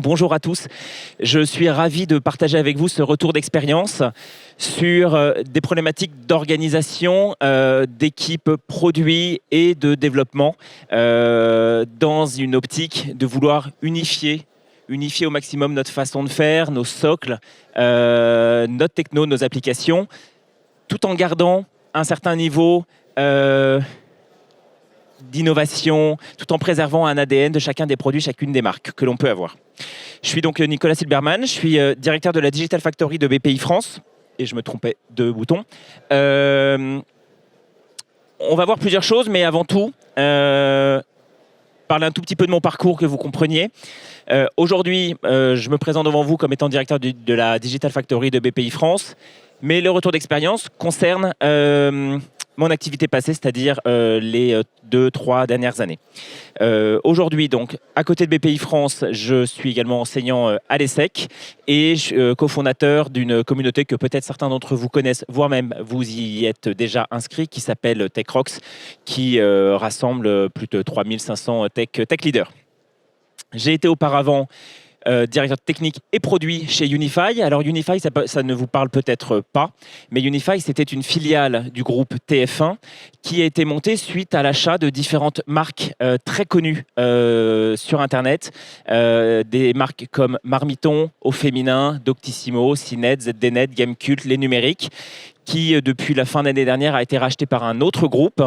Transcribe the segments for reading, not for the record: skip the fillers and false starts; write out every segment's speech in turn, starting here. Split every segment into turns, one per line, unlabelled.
bonjour à tous. Je suis ravi de partager avec vous ce retour d'expérience sur des problématiques d'organisation, d'équipe produits et de développement dans une optique de vouloir unifier au maximum notre façon de faire, nos socles, notre techno, nos applications, tout en gardant un certain niveau d'innovation, tout en préservant un ADN de chacun des produits, chacune des marques que l'on peut avoir. Je suis donc Nicolas Silberman, je suis directeur de la Digital Factory de BPI France, et je me trompais de bouton. On va voir plusieurs choses, mais avant tout, parler un tout petit peu de mon parcours, que vous compreniez. Aujourd'hui, je me présente devant vous comme étant directeur de la Digital Factory de BPI France, mais le retour d'expérience concerne mon activité passée, c'est-à-dire les 2-3 dernières années. Aujourd'hui, donc, à côté de BPI France, je suis également enseignant à l'ESSEC et cofondateur d'une communauté que peut-être certains d'entre vous connaissent, voire même vous y êtes déjà inscrits, qui s'appelle TechRox, qui rassemble plus de 3500 tech leaders. J'ai été auparavant directeur technique et produit chez Unify. Alors Unify, ça ne vous parle peut-être pas, mais Unify, c'était une filiale du groupe TF1 qui a été montée suite à l'achat de différentes marques très connues sur Internet. Des marques comme Marmiton, Au Féminin, Doctissimo, Cinet, ZDNet, Gamecult, Les Numériques, qui, depuis la fin d'année dernière, a été racheté par un autre groupe.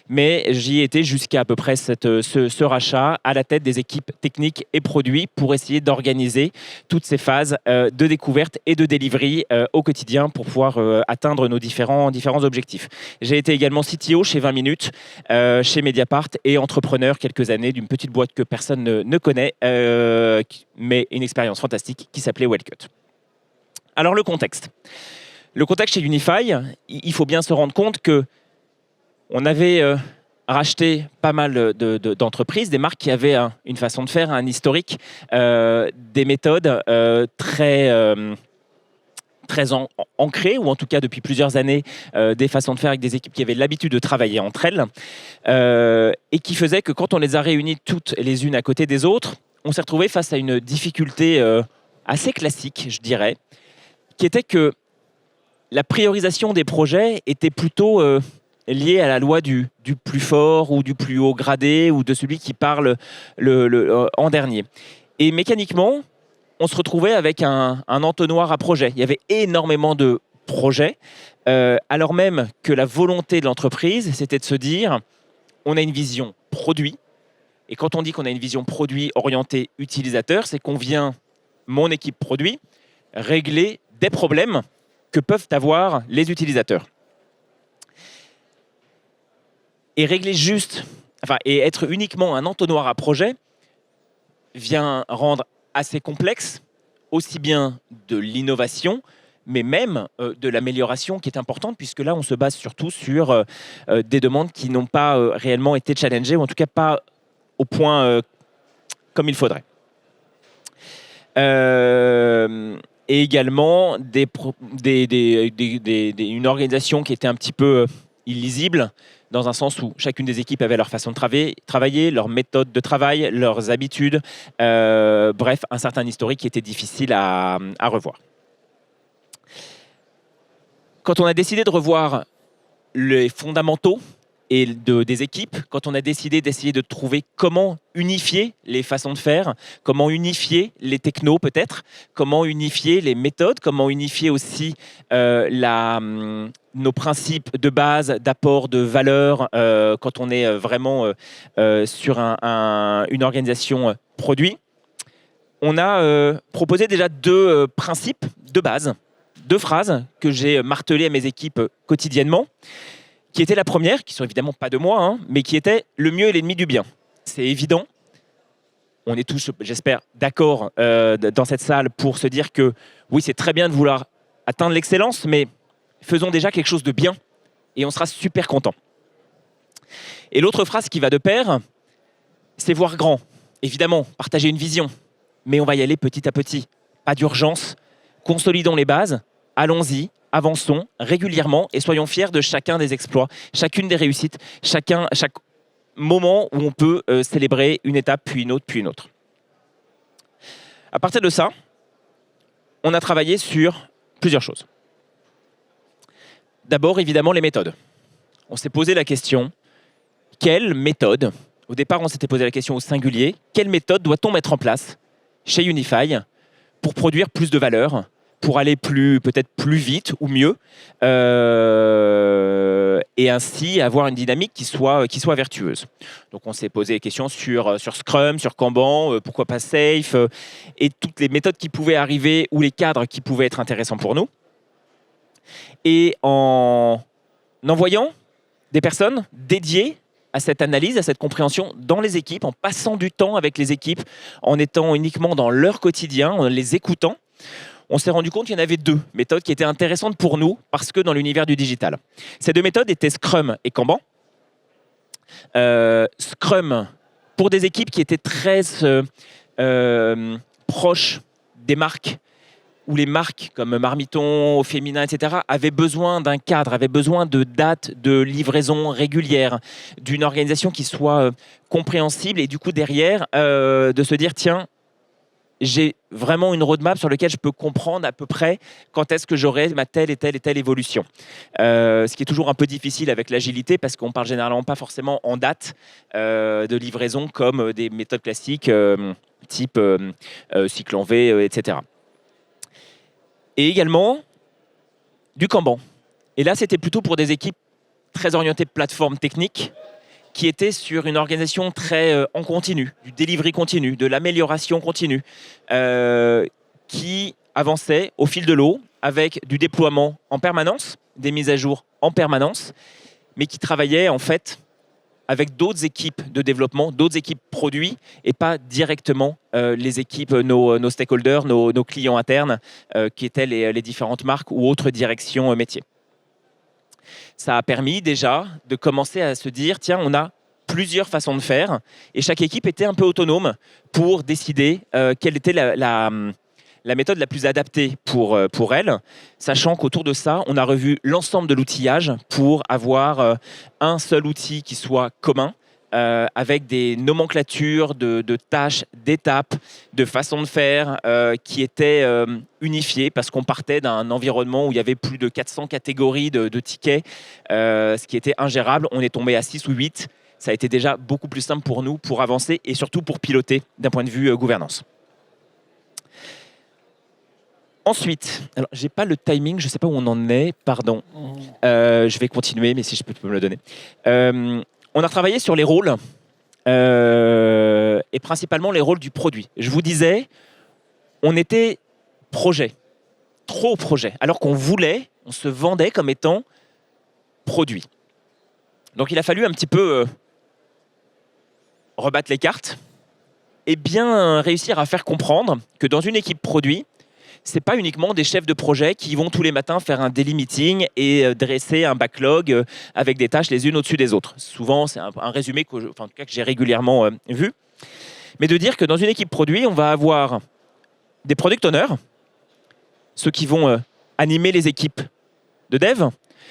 Mais j'y étais jusqu'à peu près ce rachat, à la tête des équipes techniques et produits pour essayer d'organiser toutes ces phases de découverte et de delivery au quotidien pour pouvoir atteindre nos différents objectifs. J'ai été également CTO chez 20 minutes, chez Mediapart, et entrepreneur quelques années d'une petite boîte que personne ne connaît, mais une expérience fantastique qui s'appelait Wellcut. Alors le contexte. Le contexte chez Unify, il faut bien se rendre compte qu'on avait racheté pas mal d'entreprises, des marques qui avaient une façon de faire, un historique, des méthodes très ancrées, ou en tout cas depuis plusieurs années, des façons de faire avec des équipes qui avaient l'habitude de travailler entre elles, et qui faisaient que quand on les a réunies toutes les unes à côté des autres, on s'est retrouvé face à une difficulté assez classique, je dirais, qui était que la priorisation des projets était plutôt liée à la loi du plus fort ou du plus haut gradé ou de celui qui parle en dernier. Et mécaniquement, on se retrouvait avec un entonnoir à projets. Il y avait énormément de projets, alors même que la volonté de l'entreprise, c'était de se dire, on a une vision produit. Et quand on dit qu'on a une vision produit orientée utilisateur, c'est qu'on vient, mon équipe produit, régler des problèmes que peuvent avoir les utilisateurs. Et régler et être uniquement un entonnoir à projet vient rendre assez complexe aussi bien de l'innovation, mais même de l'amélioration qui est importante, puisque là, on se base surtout sur des demandes qui n'ont pas réellement été challengées, ou en tout cas pas au point comme il faudrait. Et également une organisation qui était un petit peu illisible, dans un sens où chacune des équipes avait leur façon de travailler, leur méthode de travail, leurs habitudes, bref, un certain historique qui était difficile à revoir. Quand on a décidé de revoir les fondamentaux et des équipes, quand on a décidé d'essayer de trouver comment unifier les façons de faire, comment unifier les technos peut-être, comment unifier les méthodes, comment unifier aussi nos principes de base, d'apport de valeur, quand on est vraiment sur une organisation produit, on a proposé déjà deux principes de base, deux phrases que j'ai martelées à mes équipes quotidiennement, qui était la première, qui sont évidemment pas de moi, mais qui était le mieux est l'ennemi du bien. C'est évident. On est tous, j'espère, d'accord dans cette salle pour se dire que oui, c'est très bien de vouloir atteindre l'excellence, mais faisons déjà quelque chose de bien et on sera super content. Et l'autre phrase qui va de pair, c'est voir grand. Évidemment, partager une vision, mais on va y aller petit à petit. Pas d'urgence, consolidons les bases, allons-y, avançons régulièrement et soyons fiers de chacun des exploits, chacune des réussites, chaque moment où on peut célébrer une étape, puis une autre, puis une autre. À partir de ça, on a travaillé sur plusieurs choses. D'abord, évidemment, les méthodes. On s'est posé la question, quelle méthode, au départ on s'était posé la question au singulier, quelle méthode doit-on mettre en place chez Unify pour produire plus de valeur, pour aller peut-être plus vite ou mieux, et ainsi avoir une dynamique qui soit vertueuse. Donc on s'est posé des questions sur Scrum, sur Kanban, pourquoi pas Safe, et toutes les méthodes qui pouvaient arriver ou les cadres qui pouvaient être intéressants pour nous. Et en envoyant des personnes dédiées à cette analyse, à cette compréhension dans les équipes, en passant du temps avec les équipes, en étant uniquement dans leur quotidien, en les écoutant, on s'est rendu compte qu'il y en avait deux méthodes qui étaient intéressantes pour nous parce que dans l'univers du digital. Ces deux méthodes étaient Scrum et Kanban. Scrum, pour des équipes qui étaient très proches des marques, où les marques comme Marmiton, Au Féminin, etc., avaient besoin d'un cadre, avaient besoin de dates de livraison régulières, d'une organisation qui soit compréhensible et du coup derrière, de se dire tiens, j'ai vraiment une roadmap sur laquelle je peux comprendre à peu près quand est-ce que j'aurai ma telle et telle évolution. Ce qui est toujours un peu difficile avec l'agilité parce qu'on parle généralement pas forcément en date de livraison comme des méthodes classiques type cycle en V, etc. Et également du Kanban. Et là, c'était plutôt pour des équipes très orientées plateforme technique qui étaient sur une organisation très en continu, du delivery continu, de l'amélioration continue, qui avançait au fil de l'eau avec du déploiement en permanence, des mises à jour en permanence, mais qui travaillait en fait avec d'autres équipes de développement, d'autres équipes produits, et pas directement les équipes, nos stakeholders, nos clients internes, qui étaient les différentes marques ou autres directions métiers. Ça a permis déjà de commencer à se dire, tiens, on a plusieurs façons de faire, et chaque équipe était un peu autonome pour décider quelle était la méthode la plus adaptée pour elle, sachant qu'autour de ça, on a revu l'ensemble de l'outillage pour avoir un seul outil qui soit commun, avec des nomenclatures de tâches, d'étapes, de façons de faire qui étaient unifiées parce qu'on partait d'un environnement où il y avait plus de 400 catégories de tickets, ce qui était ingérable. On est tombé à 6 ou 8. Ça a été déjà beaucoup plus simple pour nous pour avancer et surtout pour piloter d'un point de vue gouvernance. Ensuite, alors j'ai pas le timing, je sais pas où on en est, pardon. Je vais continuer, mais si je peux me le donner. On a travaillé sur les rôles, et principalement les rôles du produit. Je vous disais, on était projet, trop projet, alors qu'on voulait, on se vendait comme étant produit. Donc il a fallu un petit peu rebattre les cartes et bien réussir à faire comprendre que dans une équipe produit, c'est pas uniquement des chefs de projet qui vont tous les matins faire un daily meeting et dresser un backlog avec des tâches les unes au-dessus des autres. Souvent, c'est un résumé que j'ai régulièrement vu. Mais de dire que dans une équipe produit, on va avoir des product owners, ceux qui vont animer les équipes de dev,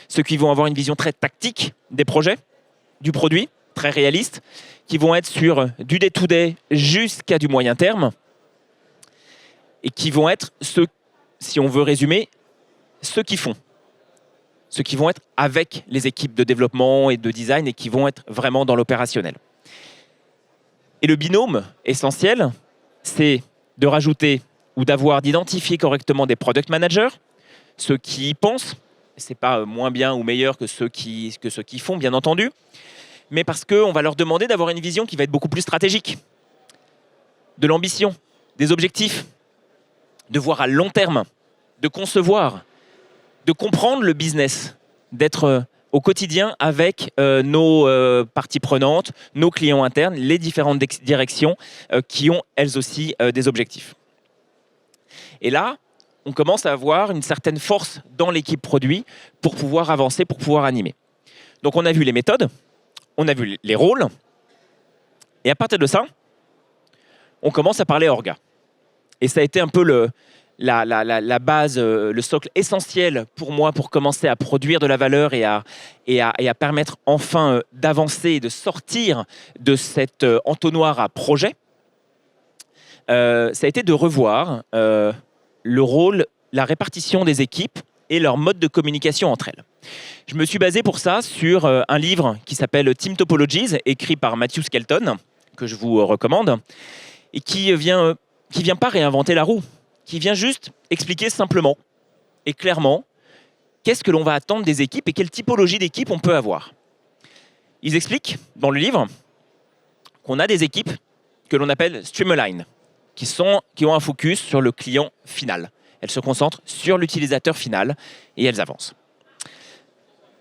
ceux qui vont avoir une vision très tactique des projets, du produit, très réaliste, qui vont être sur du day-to-day jusqu'à du moyen terme, et qui vont être ceux, si on veut résumer, ceux qui font. Ceux qui vont être avec les équipes de développement et de design et qui vont être vraiment dans l'opérationnel. Et le binôme essentiel, c'est de rajouter ou d'identifier correctement des product managers, ceux qui y pensent. Ce n'est pas moins bien ou meilleur que ceux qui font, bien entendu, mais parce qu'on va leur demander d'avoir une vision qui va être beaucoup plus stratégique, de l'ambition, des objectifs, de voir à long terme, de concevoir, de comprendre le business, d'être au quotidien avec nos parties prenantes, nos clients internes, les différentes directions qui ont elles aussi des objectifs. Et là, on commence à avoir une certaine force dans l'équipe produit pour pouvoir avancer, pour pouvoir animer. Donc on a vu les méthodes, on a vu les rôles, et à partir de ça, on commence à parler orga. Et ça a été un peu la base, le socle essentiel pour moi pour commencer à produire de la valeur et à permettre enfin d'avancer et de sortir de cet entonnoir à projet. ça a été de revoir le rôle, la répartition des équipes et leur mode de communication entre elles. Je me suis basé pour ça sur un livre qui s'appelle Team Topologies, écrit par Matthew Skelton, que je vous recommande, et qui vient pas réinventer la roue, qui vient juste expliquer simplement et clairement qu'est-ce que l'on va attendre des équipes et quelle typologie d'équipe on peut avoir. Ils expliquent dans le livre qu'on a des équipes que l'on appelle streamline, qui ont un focus sur le client final. Elles se concentrent sur l'utilisateur final et elles avancent.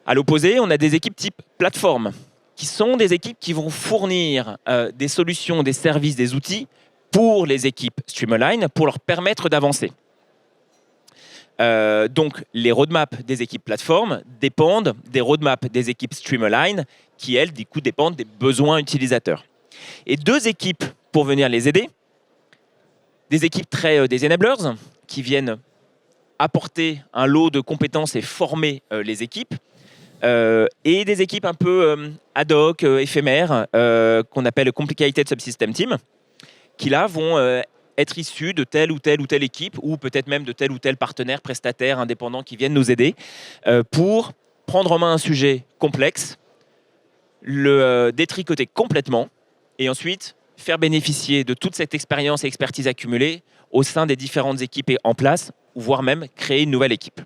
À l'opposé, on a des équipes type plateforme, qui sont des équipes qui vont fournir des solutions, des services, des outils pour les équipes streamline, pour leur permettre d'avancer. Donc, les roadmaps des équipes plateforme dépendent des roadmaps des équipes streamline, qui, elles, du coup, dépendent des besoins utilisateurs. Et deux équipes pour venir les aider, des équipes des enablers, qui viennent apporter un lot de compétences et former les équipes, et des équipes un peu ad hoc, éphémères, qu'on appelle Complicated Subsystem Team, qui là vont être issus de telle ou telle équipe, ou peut-être même de tel ou tel partenaire, prestataire, indépendant qui viennent nous aider pour prendre en main un sujet complexe, le détricoter complètement, et ensuite faire bénéficier de toute cette expérience et expertise accumulée au sein des différentes équipes en place, voire même créer une nouvelle équipe.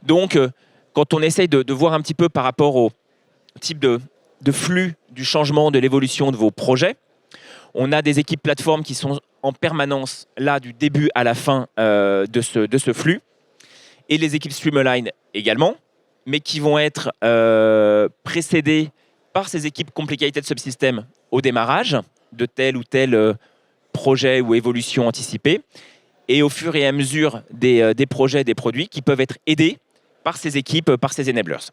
Donc, quand on essaye de voir un petit peu par rapport au type de flux du changement, de l'évolution de vos projets, on a des équipes plateformes qui sont en permanence là du début à la fin de ce flux, et les équipes streamline également, mais qui vont être précédées par ces équipes Complicated Subsystems au démarrage de tel ou tel projet ou évolution anticipée, et au fur et à mesure des projets, des produits qui peuvent être aidés par ces équipes, par ces enablers.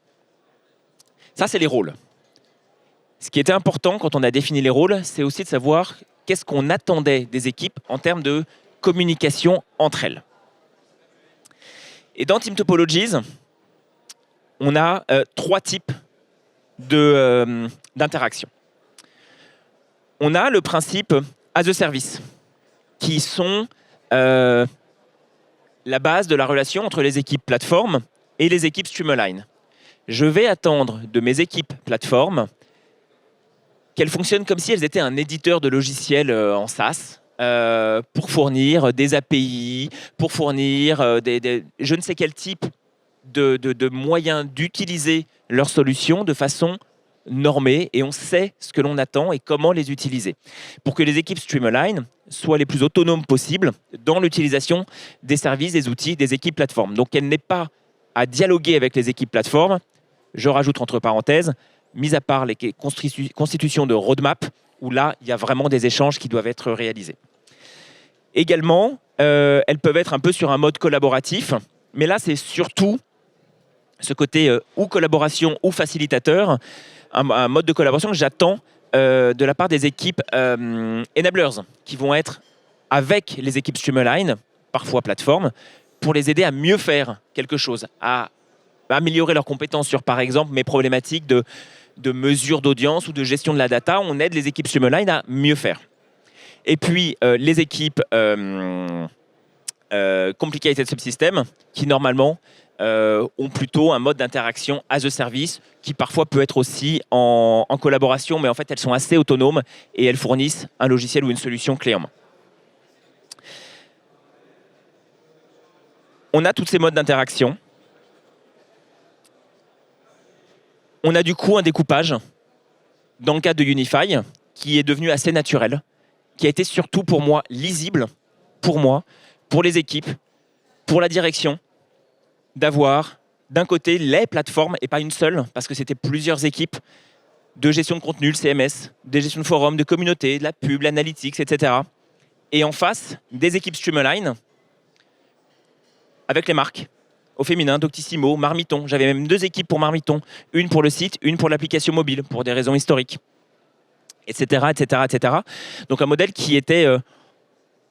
Ça, c'est les rôles. Ce qui était important quand on a défini les rôles, c'est aussi de savoir qu'est-ce qu'on attendait des équipes en termes de communication entre elles. Et dans Team Topologies, on a trois types d'interactions. On a le principe as a service, qui sont la base de la relation entre les équipes plateforme et les équipes streamline. Je vais attendre de mes équipes plateforme qu'elles fonctionnent comme si elles étaient un éditeur de logiciels en SaaS pour fournir des API, pour fournir je ne sais quel type de moyens d'utiliser leurs solutions de façon normée, et on sait ce que l'on attend et comment les utiliser, pour que les équipes streamline soient les plus autonomes possibles dans l'utilisation des services, des outils, des équipes plateformes. Donc elle n'est pas à dialoguer avec les équipes plateformes, je rajoute entre parenthèses, mis à part les constitutions de roadmap, où là, il y a vraiment des échanges qui doivent être réalisés. Également, elles peuvent être un peu sur un mode collaboratif, mais là, c'est surtout ce côté ou collaboration ou facilitateur, un mode de collaboration que j'attends de la part des équipes enablers, qui vont être avec les équipes streamline, parfois plateforme, pour les aider à mieux faire quelque chose, à améliorer leurs compétences sur, par exemple, mes problématiques de mesure d'audience ou de gestion de la data. On aide les équipes streamline à mieux faire. Et puis, les équipes Complicated Subsystems, qui normalement ont plutôt un mode d'interaction as a service, qui parfois peut être aussi en collaboration, mais en fait, elles sont assez autonomes et elles fournissent un logiciel ou une solution clé en main. On a tous ces modes d'interaction. On a du coup un découpage, dans le cadre de Unify, qui est devenu assez naturel, qui a été surtout pour moi lisible, pour les équipes, pour la direction, d'avoir d'un côté les plateformes, et pas une seule, parce que c'était plusieurs équipes de gestion de contenu, le CMS, des gestions de forums, de communautés, de la pub, l'analytics, etc. Et en face, des équipes streamline, avec les marques, au féminin, Doctissimo, Marmiton. J'avais même deux équipes pour Marmiton, une pour le site, une pour l'application mobile, pour des raisons historiques, etc., etc., etc. Donc un modèle qui était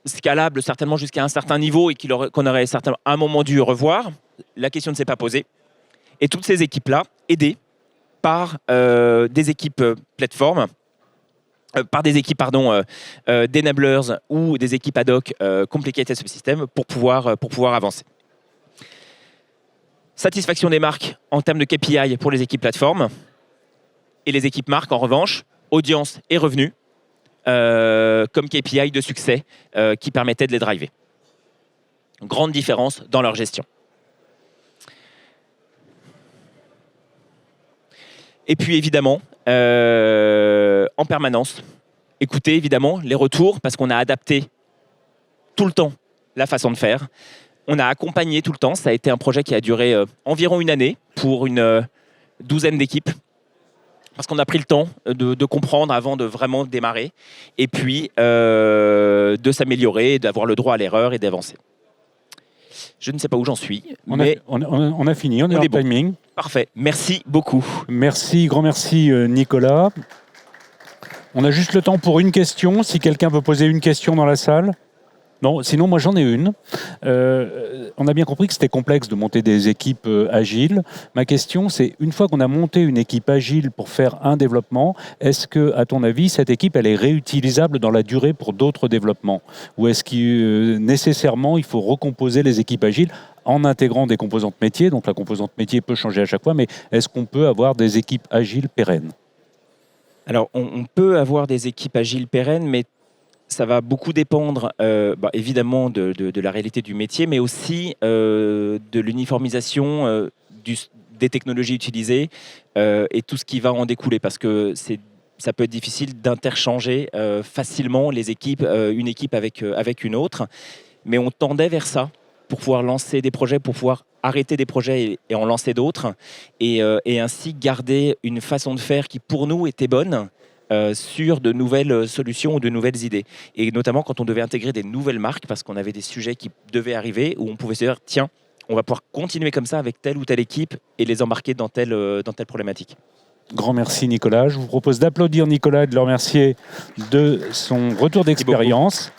scalable certainement jusqu'à un certain niveau et qu'on aurait certainement à un moment dû revoir. La question ne s'est pas posée. Et toutes ces équipes-là, aidées par des équipes plateformes, par des équipes d'enablers ou des équipes ad hoc complicated subsystems pour pouvoir avancer. Satisfaction des marques en termes de KPI pour les équipes plateformes. Et les équipes marques, en revanche, audience et revenus comme KPI de succès qui permettaient de les driver. Grande différence dans leur gestion. Et puis évidemment, en permanence, écoutez évidemment les retours parce qu'on a adapté tout le temps la façon de faire. On a accompagné tout le temps. Ça a été un projet qui a duré environ une année pour une douzaine d'équipes. Parce qu'on a pris le temps de comprendre avant de vraiment démarrer. Et puis de s'améliorer, d'avoir le droit à l'erreur et d'avancer. Je ne sais pas où j'en suis.
On a fini, on est en timing.
Parfait. Merci beaucoup.
Merci, grand merci Nicolas. On a juste le temps pour une question. Si quelqu'un veut poser une question dans la salle. Non, sinon moi j'en ai une. On a bien compris que c'était complexe de monter des équipes agiles. Ma question c'est, une fois qu'on a monté une équipe agile pour faire un développement, est-ce que, à ton avis, cette équipe elle est réutilisable dans la durée pour d'autres développements? Ou est-ce qu'il nécessairement il faut recomposer les équipes agiles en intégrant des composantes métiers? Donc la composante métier peut changer à chaque fois, mais est-ce qu'on peut avoir des équipes agiles pérennes?
Alors on peut avoir des équipes agiles pérennes, mais ça va beaucoup dépendre évidemment de la réalité du métier, mais aussi de l'uniformisation des technologies utilisées et tout ce qui va en découler, parce que ça peut être difficile d'interchanger facilement les équipes, une équipe avec une autre, mais on tendait vers ça pour pouvoir lancer des projets, pour pouvoir arrêter des projets et en lancer d'autres, et ainsi garder une façon de faire qui pour nous était bonne, sur de nouvelles solutions ou de nouvelles idées. Et notamment quand on devait intégrer des nouvelles marques, parce qu'on avait des sujets qui devaient arriver, où on pouvait se dire, tiens, on va pouvoir continuer comme ça avec telle ou telle équipe et les embarquer dans telle problématique.
Grand merci Nicolas. Je vous propose d'applaudir Nicolas et de le remercier de son retour d'expérience.